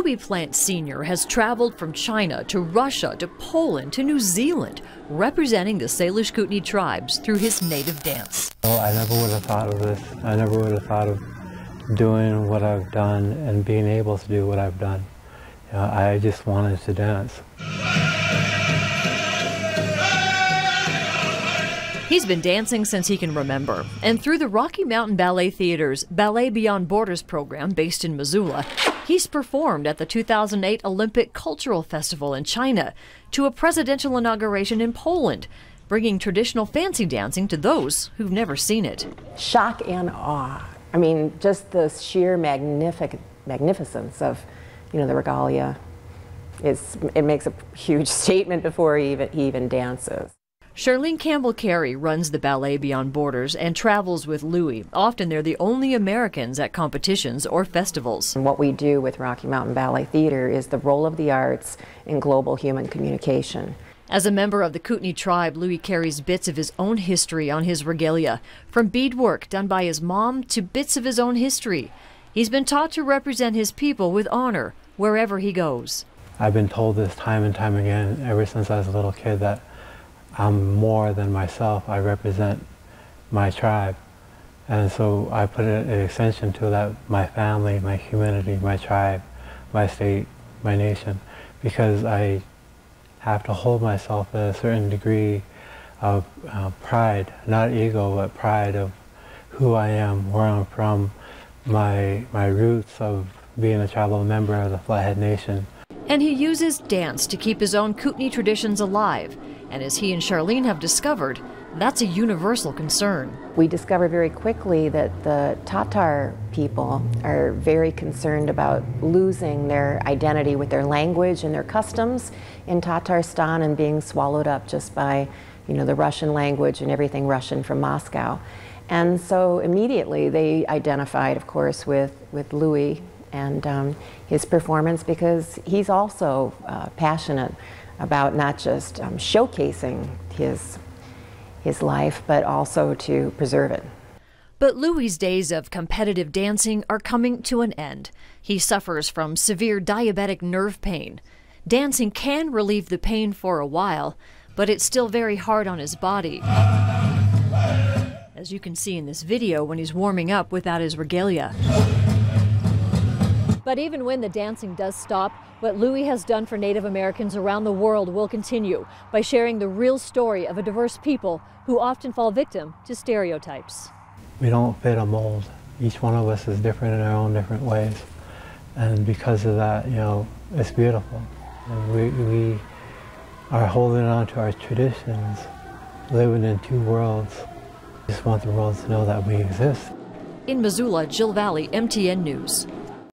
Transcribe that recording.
Louie Plant Sr. has traveled from China to Russia to Poland to New Zealand, representing the Salish Kootenai Tribes through his native dance. Well, I never would have thought of this. I never would have thought of doing what I've done and being able to do what I've done. You know, I just wanted to dance. He's been dancing since he can remember, and through the Rocky Mountain Ballet Theater's Ballet Beyond Borders program based in Missoula, he's performed at the 2008 Olympic Cultural Festival in China, to a presidential inauguration in Poland, bringing traditional fancy dancing to those who've never seen it. Shock and awe. I mean, just the sheer magnificence of, the regalia. It makes a huge statement before he even dances. Charlene Campbell CAREY runs the Ballet Beyond Borders and travels with Louie. Often they're the only Americans at competitions or festivals. And what we do with Rocky Mountain Ballet Theater is the role of the arts in global human communication. As a member of the Kootenai tribe, Louie carries bits of his own history on his regalia, from beadwork done by his mom to bits of his own history. He's been taught to represent his people with honor wherever he goes. I've been told this time and time again ever since I was a little kid that I'm more than myself. I represent my tribe. And so I put an extension to that, my family, my community, my tribe, my state, my nation, because I have to hold myself at a certain degree of pride, not ego, but pride of who I am, where I'm from, my roots of being a tribal member of the Flathead Nation. And he uses dance to keep his own Kootenai traditions alive. And as he and Charlene have discovered, that's a universal concern. We discovered very quickly that the Tatar people are very concerned about losing their identity with their language and their customs in Tatarstan and being swallowed up just by, the Russian language and everything Russian from Moscow. And so immediately they identified, of course, with Louie and his performance, because he's also passionate about not just showcasing his life, but also to preserve it. But Louie's days of competitive dancing are coming to an end. He suffers from severe diabetic nerve pain. Dancing can relieve the pain for a while, but it's still very hard on his body, as you can see in this video when he's warming up without his regalia. But even when the dancing does stop, what Louie has done for Native Americans around the world will continue by sharing the real story of a diverse people who often fall victim to stereotypes. We don't fit a mold. Each one of us is different in our own different ways. And because of that, it's beautiful. And we are holding on to our traditions, living in two worlds. We just want the world to know that we exist. In Missoula, Jill Valley, MTN News.